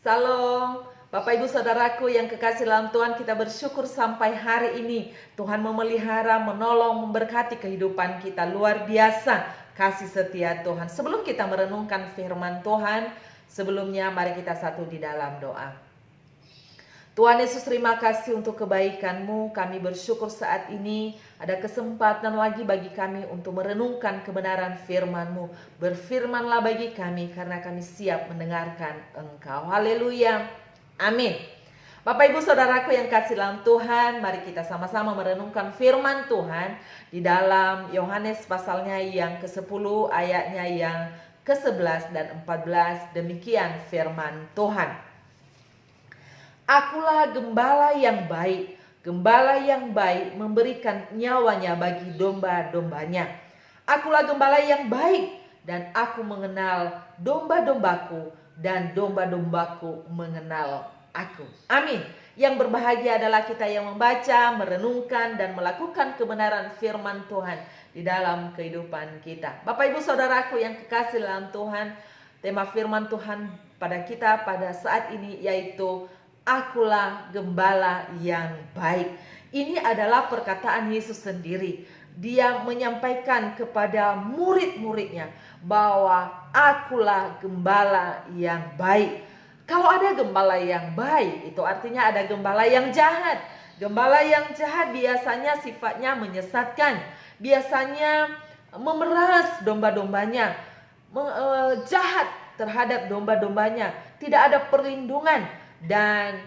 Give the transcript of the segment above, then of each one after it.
Salam, Bapak Ibu Saudaraku yang kekasih dalam Tuhan, kita bersyukur sampai hari ini Tuhan memelihara, menolong, memberkati kehidupan kita. Luar biasa kasih setia Tuhan. Sebelum kita merenungkan firman Tuhan, sebelumnya mari kita satu di dalam doa. Tuhan Yesus, terima kasih untuk kebaikan-Mu. Kami bersyukur saat ini ada kesempatan lagi bagi kami untuk merenungkan kebenaran firman-Mu. Berfirmanlah bagi kami karena kami siap mendengarkan Engkau. Haleluya. Amin. Bapak Ibu Saudaraku yang kasih dalam Tuhan, mari kita sama-sama merenungkan firman Tuhan di dalam Yohanes pasalnya yang ke-10 ayatnya yang ke-11 dan 14. Demikian firman Tuhan. Akulah gembala yang baik. Gembala yang baik memberikan nyawanya bagi domba-dombanya. Akulah gembala yang baik dan aku mengenal domba-dombaku dan domba-dombaku mengenal aku. Amin. Yang berbahagia adalah kita yang membaca, merenungkan dan melakukan kebenaran firman Tuhan di dalam kehidupan kita. Bapak Ibu Saudaraku yang kekasih dalam Tuhan, tema firman Tuhan pada kita pada saat ini yaitu Akulah gembala yang baik. Ini adalah perkataan Yesus sendiri. Dia menyampaikan kepada murid-muridnya bahwa akulah gembala yang baik. Kalau ada gembala yang baik, itu artinya ada gembala yang jahat. Gembala yang jahat biasanya sifatnya menyesatkan. Biasanya memeras domba-dombanya. Jahat terhadap domba-dombanya. Tidak ada perlindungan. Dan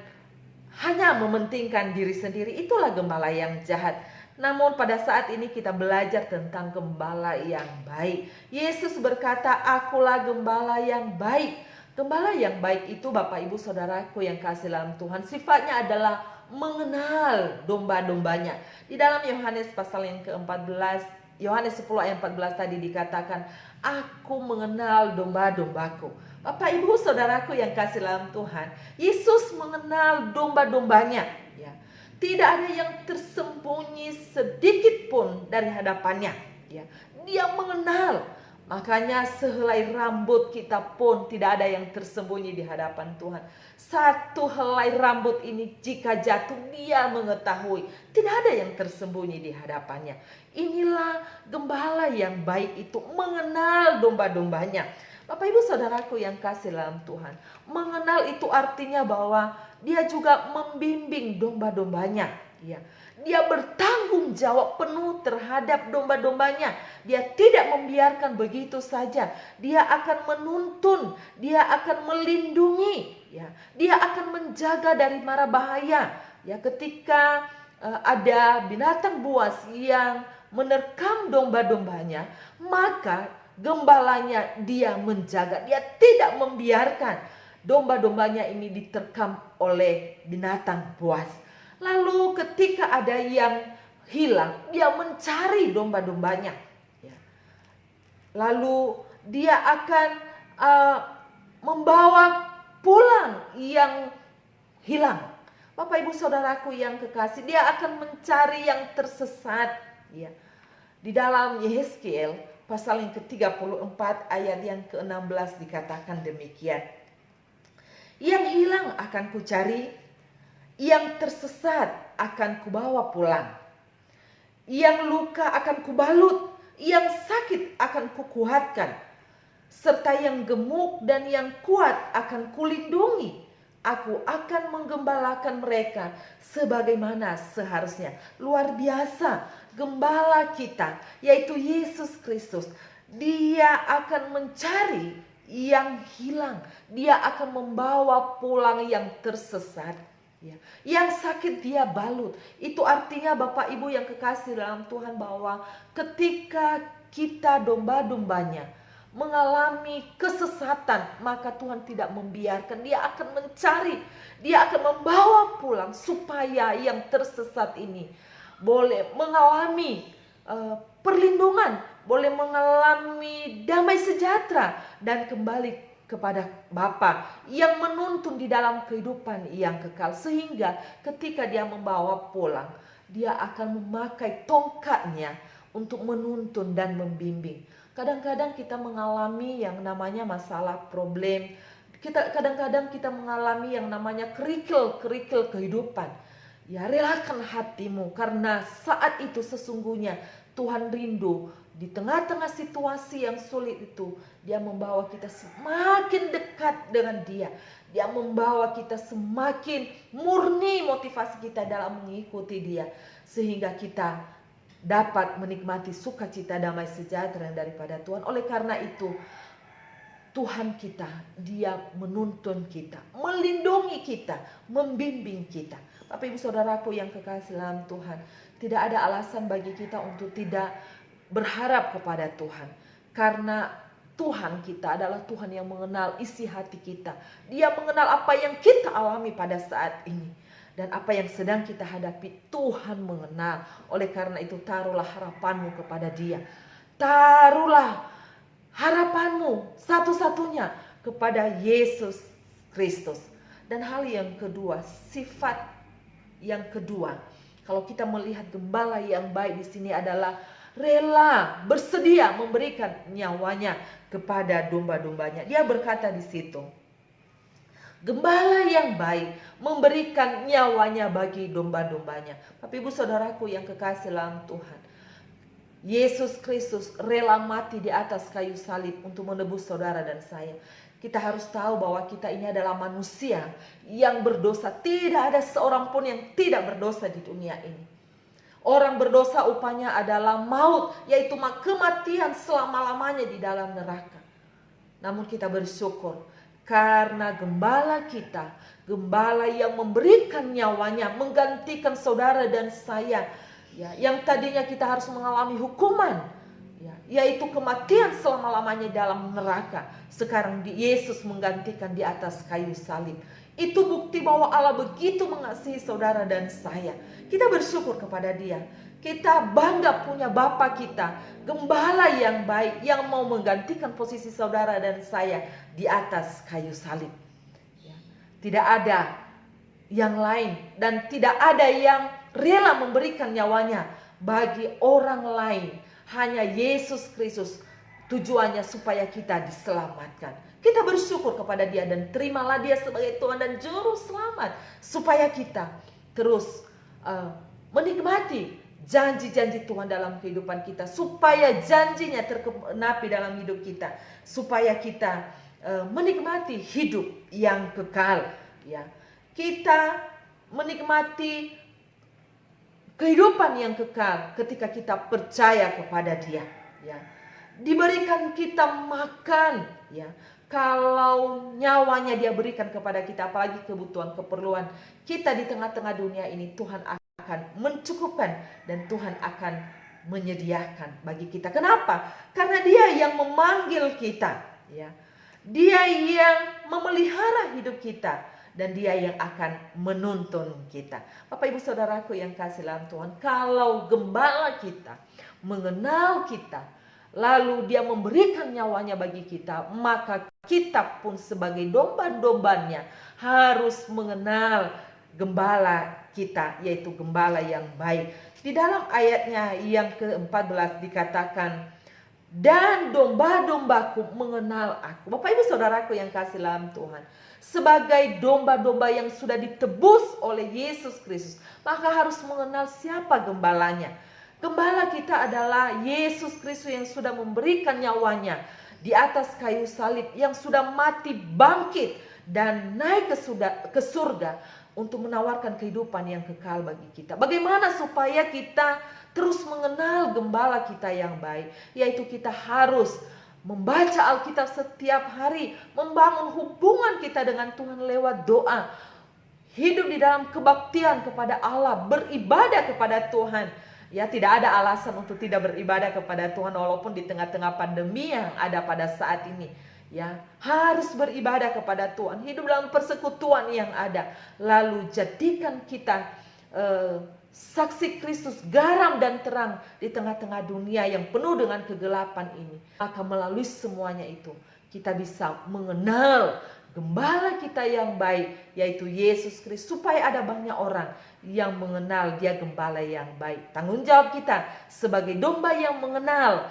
hanya mementingkan diri sendiri. Itulah gembala yang jahat. Namun pada saat ini kita belajar tentang gembala yang baik. Yesus berkata, akulah gembala yang baik. Gembala yang baik itu Bapak Ibu Saudaraku yang kasih dalam Tuhan, sifatnya adalah mengenal domba-dombanya. Di dalam Yohanes pasal yang ke-14, Yohanes 10 ayat 14 tadi dikatakan, aku mengenal domba-dombaku. Bapak Ibu Saudaraku yang kasih dalam Tuhan, Yesus mengenal domba-dombanya. Ya. Tidak ada yang tersembunyi sedikit pun dari hadapannya. Ya. Dia mengenal. Makanya sehelai rambut kita pun tidak ada yang tersembunyi di hadapan Tuhan. Satu helai rambut ini jika jatuh dia mengetahui. Tidak ada yang tersembunyi di hadapannya. Inilah gembala yang baik itu mengenal domba-dombanya. Bapak Ibu Saudaraku yang kasih dalam Tuhan, mengenal itu artinya bahwa dia juga membimbing domba-dombanya. Ya. Dia bertanggung jawab penuh terhadap domba-dombanya. Dia tidak membiarkan begitu saja. Dia akan menuntun, dia akan melindungi, ya. Dia akan menjaga dari mara bahaya. Ya, ketika ada binatang buas yang menerkam domba-dombanya, maka gembalanya dia menjaga, dia tidak membiarkan domba-dombanya ini diterkam oleh binatang buas. Lalu ketika ada yang hilang, dia mencari domba-dombanya. Lalu dia akan membawa pulang yang hilang. Bapak Ibu Saudaraku yang kekasih, dia akan mencari yang tersesat. Di dalam Yehezkiel pasal yang ke-34 ayat yang ke-16 dikatakan demikian. Yang hilang akan kucari, yang tersesat akan kubawa pulang. Yang luka akan kubalut, yang sakit akan kukuatkan. Serta yang gemuk dan yang kuat akan kulindungi. Aku akan menggembalakan mereka sebagaimana seharusnya. Luar biasa, gembala kita yaitu Yesus Kristus. Dia akan mencari yang hilang. Dia akan membawa pulang yang tersesat. Yang sakit dia balut. Itu artinya Bapak Ibu yang kekasih dalam Tuhan bahwa ketika kita domba-dombanya mengalami kesesatan, maka Tuhan tidak membiarkan. Dia akan mencari, dia akan membawa pulang supaya yang tersesat ini boleh mengalami perlindungan, boleh mengalami damai sejahtera dan kembali kepada Bapa yang menuntun di dalam kehidupan yang kekal. Sehingga ketika dia membawa pulang, dia akan memakai tongkatnya untuk menuntun dan membimbing. Kadang-kadang kita mengalami yang namanya masalah problem Kadang-kadang kita mengalami yang namanya kerikil kehidupan. Ya, relakan hatimu, karena saat itu sesungguhnya Tuhan rindu di tengah-tengah situasi yang sulit itu. Dia membawa kita semakin dekat dengan Dia. Dia membawa kita semakin murni motivasi kita dalam mengikuti Dia, sehingga kita dapat menikmati sukacita, damai sejahtera daripada Tuhan. Oleh karena itu, Tuhan kita, Dia menuntun kita, melindungi kita, membimbing kita. Bapak ibu saudaraku yang kekasih dalam Tuhan, tidak ada alasan bagi kita untuk tidak berharap kepada Tuhan. Karena Tuhan kita adalah Tuhan yang mengenal isi hati kita. Dia mengenal apa yang kita alami pada saat ini. Dan apa yang sedang kita hadapi, Tuhan mengenal. Oleh karena itu, taruhlah harapanmu kepada Dia. Taruhlah harapanmu satu-satunya kepada Yesus Kristus. Dan hal yang kedua, sifat yang kedua, kalau kita melihat gembala yang baik di sini adalah rela, bersedia memberikan nyawanya kepada domba-dombanya. Dia berkata di situ, gembala yang baik memberikan nyawanya bagi domba-dombanya. Bapak ibu saudaraku yang kekasih dalam Tuhan, Yesus Kristus rela mati di atas kayu salib untuk menebus saudara dan saya. Kita harus tahu bahwa kita ini adalah manusia yang berdosa. Tidak ada seorang pun yang tidak berdosa di dunia ini. Orang berdosa upahnya adalah maut, yaitu kematian selama-lamanya di dalam neraka. Namun kita bersyukur karena gembala kita, gembala yang memberikan nyawanya, menggantikan saudara dan saya, ya, yang tadinya kita harus mengalami hukuman, ya, yaitu kematian selama-lamanya dalam neraka. Sekarang Yesus menggantikan di atas kayu salib. Itu bukti bahwa Allah begitu mengasihi saudara dan saya. Kita bersyukur kepada Dia. Kita bangga punya Bapa kita, gembala yang baik, yang mau menggantikan posisi saudara dan saya di atas kayu salib. Ya. Tidak ada yang lain dan tidak ada yang rela memberikan nyawanya bagi orang lain. Hanya Yesus Kristus, tujuannya supaya kita diselamatkan. Kita bersyukur kepada Dia dan terimalah Dia sebagai Tuhan dan Juru Selamat, supaya kita terus menikmati janji-janji Tuhan dalam kehidupan kita, supaya janjinya tergenapi dalam hidup kita, supaya kita menikmati hidup yang kekal. Ya, kita menikmati kehidupan yang kekal ketika kita percaya kepada Dia. Ya, diberikan kita makan. Ya, kalau nyawanya Dia berikan kepada kita, apalagi kebutuhan keperluan kita di tengah-tengah dunia ini, Tuhan akan mencukupkan dan Tuhan akan menyediakan bagi kita. Kenapa? Karena Dia yang memanggil kita, ya. Dia yang memelihara hidup kita dan Dia yang akan menuntun kita. Bapak ibu saudaraku yang kasih dalam Tuhan, kalau gembala kita mengenal kita, lalu Dia memberikan nyawanya bagi kita, maka kita pun sebagai domba-dombanya harus mengenal gembala kita, yaitu gembala yang baik. Di dalam ayatnya yang ke-14 dikatakan, dan domba-dombaku mengenal aku. Bapak ibu saudaraku yang kasih dalam Tuhan, sebagai domba-domba yang sudah ditebus oleh Yesus Kristus, maka harus mengenal siapa gembalanya. Gembala kita adalah Yesus Kristus yang sudah memberikan nyawanya di atas kayu salib, yang sudah mati, bangkit dan naik ke surga untuk menawarkan kehidupan yang kekal bagi kita. Bagaimana supaya kita terus mengenal gembala kita yang baik? Yaitu kita harus membaca Alkitab setiap hari, membangun hubungan kita dengan Tuhan lewat doa, hidup di dalam kebaktian kepada Allah, beribadah kepada Tuhan. Ya, tidak ada alasan untuk tidak beribadah kepada Tuhan walaupun di tengah-tengah pandemi yang ada pada saat ini. Ya, harus beribadah kepada Tuhan, hidup dalam persekutuan yang ada. Lalu jadikan kita saksi Kristus, garam dan terang di tengah-tengah dunia yang penuh dengan kegelapan ini. Maka melalui semuanya itu kita bisa mengenal gembala kita yang baik, yaitu Yesus Kristus, supaya ada banyak orang yang mengenal Dia gembala yang baik. Tanggung jawab kita sebagai domba yang mengenal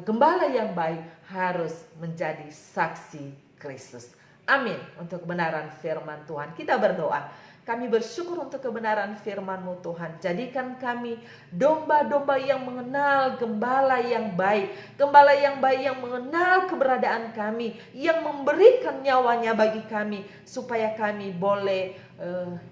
gembala yang baik harus menjadi saksi Kristus. Amin. Untuk kebenaran firman Tuhan, kita berdoa. Kami bersyukur untuk kebenaran firman-Mu Tuhan. Jadikan kami domba-domba yang mengenal gembala yang baik. Gembala yang baik yang mengenal keberadaan kami. Yang memberikan nyawanya bagi kami. Supaya kami boleh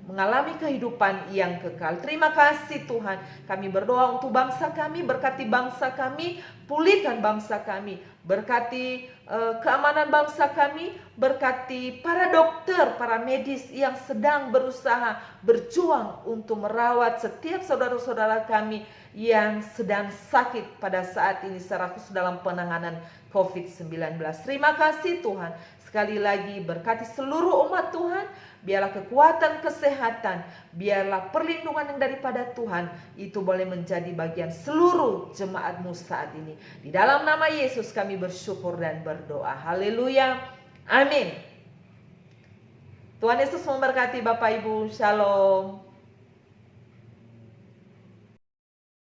mengalami kehidupan yang kekal. Terima kasih Tuhan. Kami berdoa untuk bangsa kami. Berkati bangsa kami. Pulihkan bangsa kami. Berkati keamanan bangsa kami. Berkati para dokter, para medis yang sedang berusaha berjuang untuk merawat setiap saudara-saudara kami yang sedang sakit pada saat ini secara khusus dalam penanganan COVID-19. Terima kasih Tuhan. Sekali lagi berkati seluruh umat Tuhan. Biarlah kekuatan kesehatan, biarlah perlindungan yang daripada Tuhan itu boleh menjadi bagian seluruh jemaat-Mu saat ini. Di dalam nama Yesus kami bersyukur dan berdoa. Haleluya. Amin. Tuhan Yesus memberkati Bapak Ibu. Shalom.